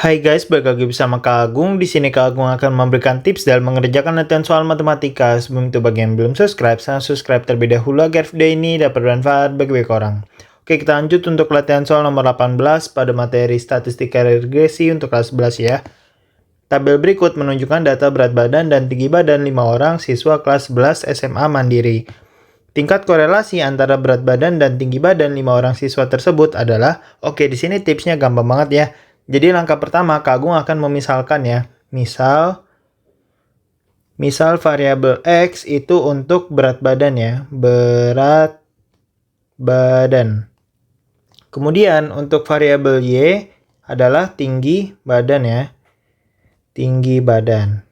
Hai guys, balik lagi bersama Kak Agung. Di sini Kak Agung akan memberikan tips dalam mengerjakan latihan soal matematika. Sebelum itu bagi yang belum subscribe, silahkan subscribe terlebih dahulu agar video ini dapat bermanfaat bagi banyak orang. Oke, kita lanjut untuk latihan soal nomor 18 pada materi statistika regresi untuk kelas 11 ya. Tabel berikut menunjukkan data berat badan dan tinggi badan 5 orang siswa kelas 11 SMA Mandiri. Tingkat korelasi antara berat badan dan tinggi badan 5 orang siswa tersebut adalah, oke, di sini tipsnya gampang banget ya. Jadi langkah pertama, Kak Agung akan memisalkan ya. Misal variabel X itu untuk berat badan ya. Berat badan. Kemudian untuk variabel Y adalah tinggi badan ya. Tinggi badan.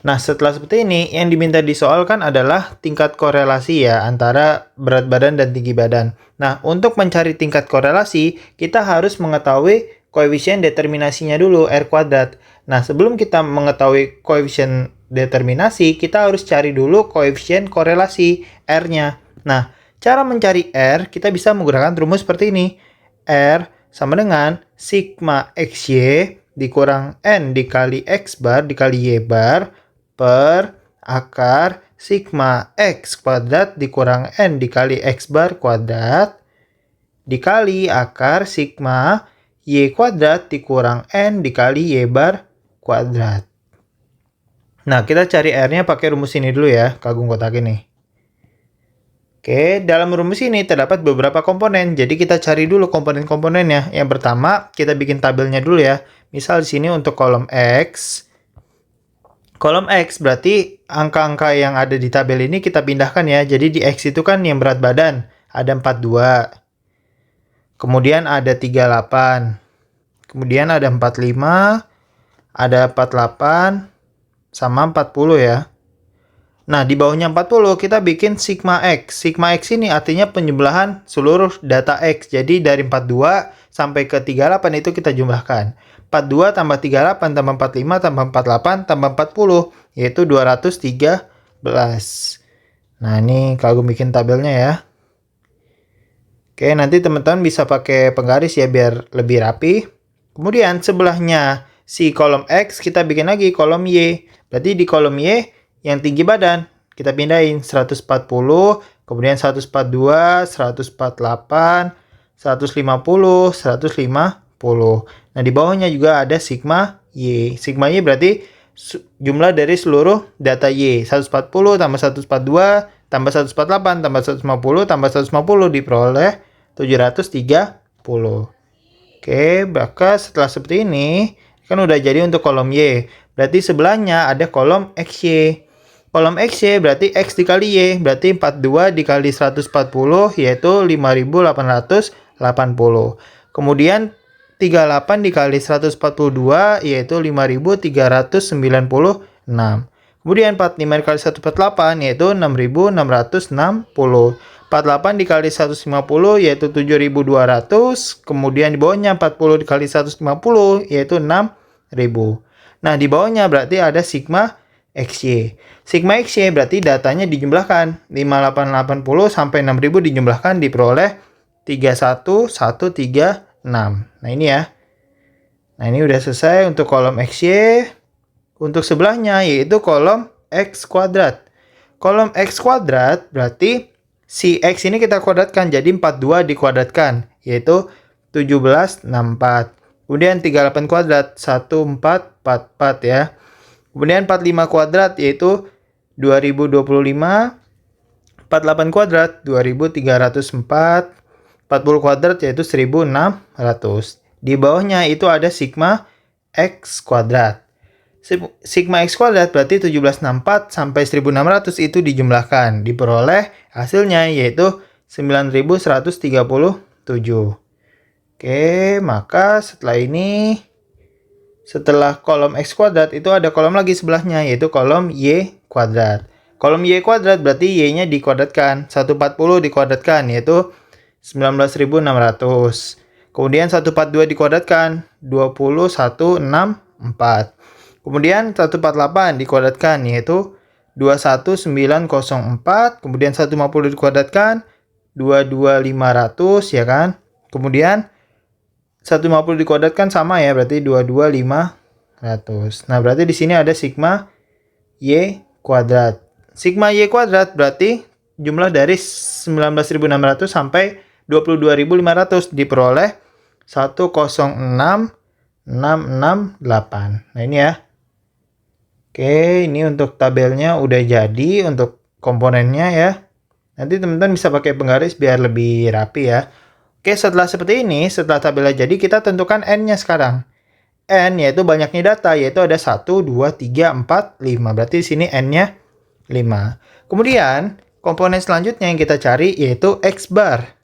Nah, setelah seperti ini, yang diminta di soal kan adalah tingkat korelasi ya antara berat badan dan tinggi badan. Nah, untuk mencari tingkat korelasi, kita harus mengetahui koefisien determinasinya dulu, R kuadrat. Nah, sebelum kita mengetahui koefisien determinasi, kita harus cari dulu koefisien korelasi, R-nya. Nah, cara mencari R, kita bisa menggunakan rumus seperti ini. R sama dengan sigma XY dikurang N dikali X bar dikali Y bar per akar sigma X kuadrat dikurang N dikali X bar kuadrat dikali akar sigma Y kuadrat dikurang N dikali Y bar kuadrat. Nah, kita cari R-nya pakai rumus ini dulu ya, Kak Agung kotakin nih. Oke, dalam rumus ini terdapat beberapa komponen, jadi kita cari dulu komponen-komponennya. Yang pertama, kita bikin tabelnya dulu ya. Misal di sini untuk kolom X. Kolom X berarti angka-angka yang ada di tabel ini kita pindahkan ya. Jadi di X itu kan yang berat badan, ada 42. Kemudian ada 38. Kemudian ada 45, ada 48, sama 40 ya. Nah, di bawahnya 40 kita bikin sigma X. Sigma X ini artinya penjumlahan seluruh data X. Jadi dari 42 sampai ke 38 itu kita jumlahkan. 42 tambah 38 tambah 45 tambah 48 tambah 40, yaitu 213. Nah, ini Kak Agung bikin tabelnya ya. Oke, nanti teman-teman bisa pakai penggaris ya biar lebih rapi. Kemudian sebelahnya si kolom X kita bikin lagi kolom Y. Berarti di kolom Y yang tinggi badan kita pindahin 140, kemudian 142, 148, 150, 150. Nah, di bawahnya juga ada sigma Y. Sigma Y berarti jumlah dari seluruh data Y. 140 tambah 142 tambah 148 tambah 150 tambah 150 diperoleh 730. Oke, maka setelah seperti ini kan udah jadi untuk kolom Y. Berarti sebelahnya ada kolom XY. Kolom XY berarti X dikali Y, berarti 42 dikali 140 yaitu 5880. Kemudian 38 dikali 142 yaitu 5396. Kemudian 45 dikali 148 yaitu 6660. 48 dikali 150 yaitu 7200. Kemudian di bawahnya 40 dikali 150 yaitu 6000. Nah, di bawahnya berarti ada sigma XY. Sigma XY berarti datanya dijumlahkan. 5880 sampai 6000 dijumlahkan diperoleh 31136. Nah, ini ya. Nah, ini udah selesai untuk kolom XY. Untuk sebelahnya yaitu kolom X kuadrat. Kolom X kuadrat berarti si X ini kita kuadratkan jadi 42 dikuadratkan yaitu 1764. Kemudian 38 kuadrat 1444 ya. Kemudian 45 kuadrat yaitu 2025. 48 kuadrat 2304. 40 kuadrat yaitu 1600. Di bawahnya itu ada sigma X kuadrat. Sigma X kuadrat berarti 1764 sampai 1600 itu dijumlahkan. Diperoleh hasilnya yaitu 9137. Oke, maka setelah ini, setelah kolom X kuadrat itu ada kolom lagi sebelahnya yaitu kolom Y kuadrat. Kolom Y kuadrat berarti Y-nya dikuadratkan. 140 dikuadratkan yaitu 19.600. Kemudian 142 dikuadratkan 20164. Kemudian 148 dikuadratkan yaitu 21904. Kemudian 150 dikuadratkan 22500 ya kan. Kemudian 150 dikuadratkan sama ya, berarti 22.500. Nah, berarti di sini ada sigma Y kuadrat. Sigma Y kuadrat berarti jumlah dari 19.600 sampai 22.500 diperoleh 106.668. Nah, ini ya. Oke, ini untuk tabelnya udah jadi untuk komponennya ya. Nanti teman-teman bisa pakai penggaris biar lebih rapi ya. Oke, setelah seperti ini, setelah tabelnya jadi, kita tentukan N-nya sekarang. N yaitu banyaknya data, yaitu ada 1, 2, 3, 4, 5. Berarti di sini N-nya 5. Kemudian, komponen selanjutnya yang kita cari yaitu X bar.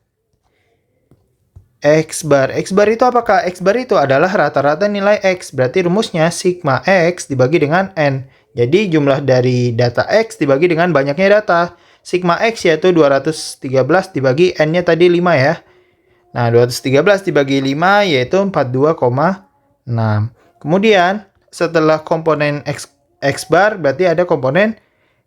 X bar. X bar itu apakah? X bar itu adalah rata-rata nilai X. Berarti rumusnya sigma X dibagi dengan N. Jadi jumlah dari data X dibagi dengan banyaknya data. Sigma X yaitu 213 dibagi N-nya tadi 5 ya. Nah, 213 dibagi 5 yaitu 42,6. Kemudian, setelah komponen X bar berarti ada komponen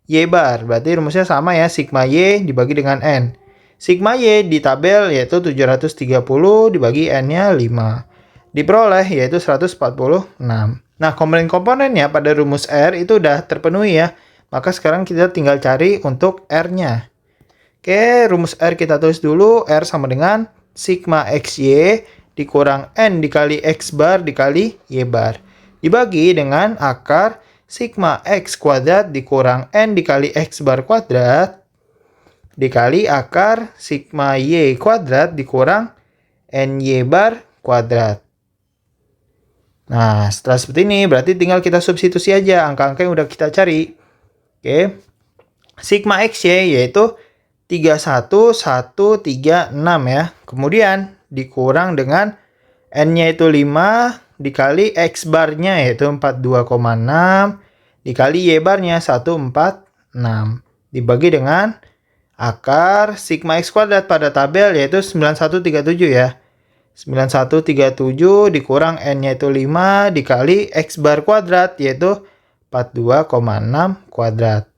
Y bar. Berarti rumusnya sama ya, sigma Y dibagi dengan N. Sigma Y di tabel yaitu 730 dibagi N-nya 5. Diperoleh yaitu 146. Nah, komponen-komponennya pada rumus R itu udah terpenuhi ya. Maka sekarang kita tinggal cari untuk R-nya. Oke, rumus R kita tulis dulu. R sama dengan sigma XY dikurang N dikali X bar dikali Y bar. Dibagi dengan akar sigma X kuadrat dikurang N dikali X bar kuadrat dikali akar sigma Y kuadrat dikurang NY bar kuadrat. Nah, setelah seperti ini berarti tinggal kita substitusi aja angka-angka yang udah kita cari. Oke. Sigma XY yaitu 31136 ya. Kemudian dikurang dengan N-nya itu 5 dikali X bar-nya yaitu 42,6 dikali Y bar-nya 146 dibagi dengan akar sigma X kuadrat pada tabel yaitu 9137 ya. 9137 dikurang N-nya itu 5 dikali X bar kuadrat yaitu 42,6 kuadrat.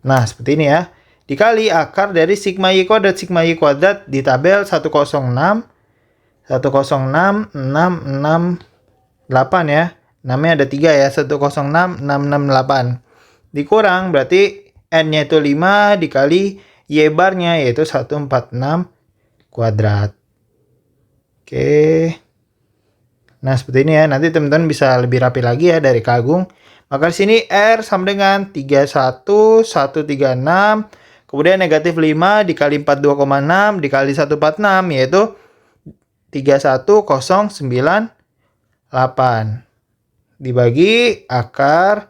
Nah, seperti ini ya. Dikali akar dari sigma Y kuadrat. Sigma Y kuadrat di tabel 106.668 ya. Namanya ada 3 ya. 106.668. Dikurang berarti N-nya itu 5 dikali Y bar-nya yaitu 146 kuadrat. Oke. Nah, seperti ini ya. Nanti teman-teman bisa lebih rapi lagi ya dari Kak Agung. Maka di sini R sama dengan 31136. Kemudian negatif 5 dikali 42,6 dikali 146 yaitu 31098. Dibagi akar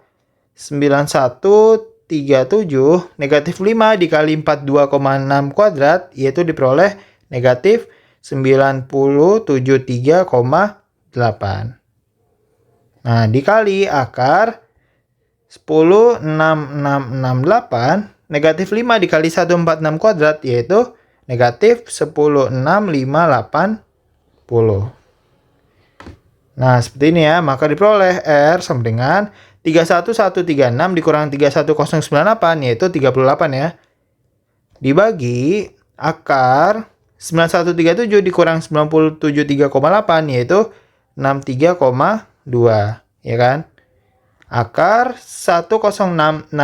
9137 negatif 5 dikali 42,6 kuadrat yaitu diperoleh negatif 9073,8. Nah, dikali akar 106668 negatif 5 dikali 146 kuadrat yaitu negatif 106.580. Nah, seperti ini ya. Maka diperoleh R sama dengan 31136 dikurang 31098 yaitu 38 ya. Dibagi akar 9137 dikurang 973,8 yaitu 63,2 ya kan. Akar 106668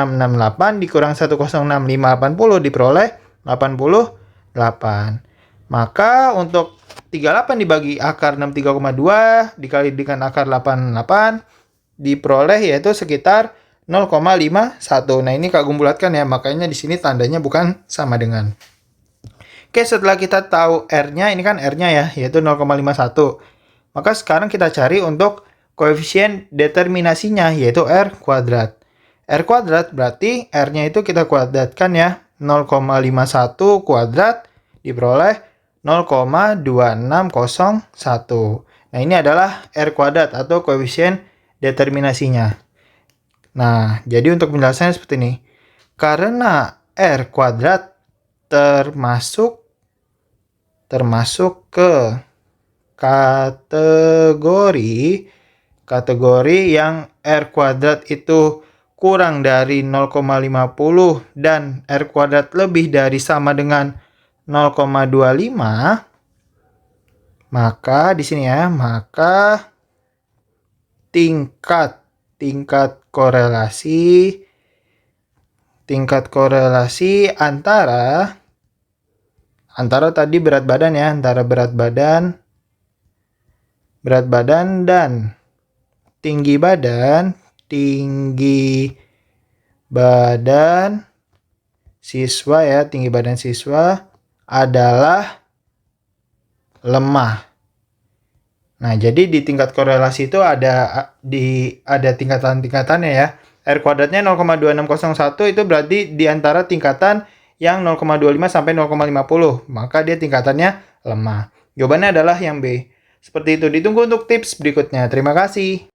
dikurang 106580 diperoleh 88. Maka untuk 38 dibagi akar 63,2 dikali dengan akar 88 diperoleh yaitu sekitar 0,51. Nah, ini Kak Agung bulatkan ya, makanya di sini tandanya bukan sama dengan. Oke, setelah kita tahu R-nya, ini kan R-nya ya, yaitu 0,51. Maka sekarang kita cari untuk koefisien determinasinya yaitu R kuadrat. R kuadrat berarti R-nya itu kita kuadratkan ya. 0,51 kuadrat diperoleh 0,2601. Nah, ini adalah R kuadrat atau koefisien determinasinya. Nah, jadi untuk penjelasannya seperti ini. Karena R kuadrat termasuk ke kategori yang R kuadrat itu kurang dari 0,50 dan R kuadrat lebih dari sama dengan 0,25, Maka di sini ya, maka tingkat korelasi antara tadi berat badan ya, antara berat badan dan tinggi badan siswa ya, tinggi badan siswa adalah lemah. Nah, jadi di tingkat korelasi itu ada tingkatan-tingkatannya ya. R kuadratnya 0,2601 itu berarti di antara tingkatan yang 0,25 sampai 0,50. Maka dia tingkatannya lemah. Jawabannya adalah yang B. Seperti itu. Ditunggu untuk tips berikutnya. Terima kasih.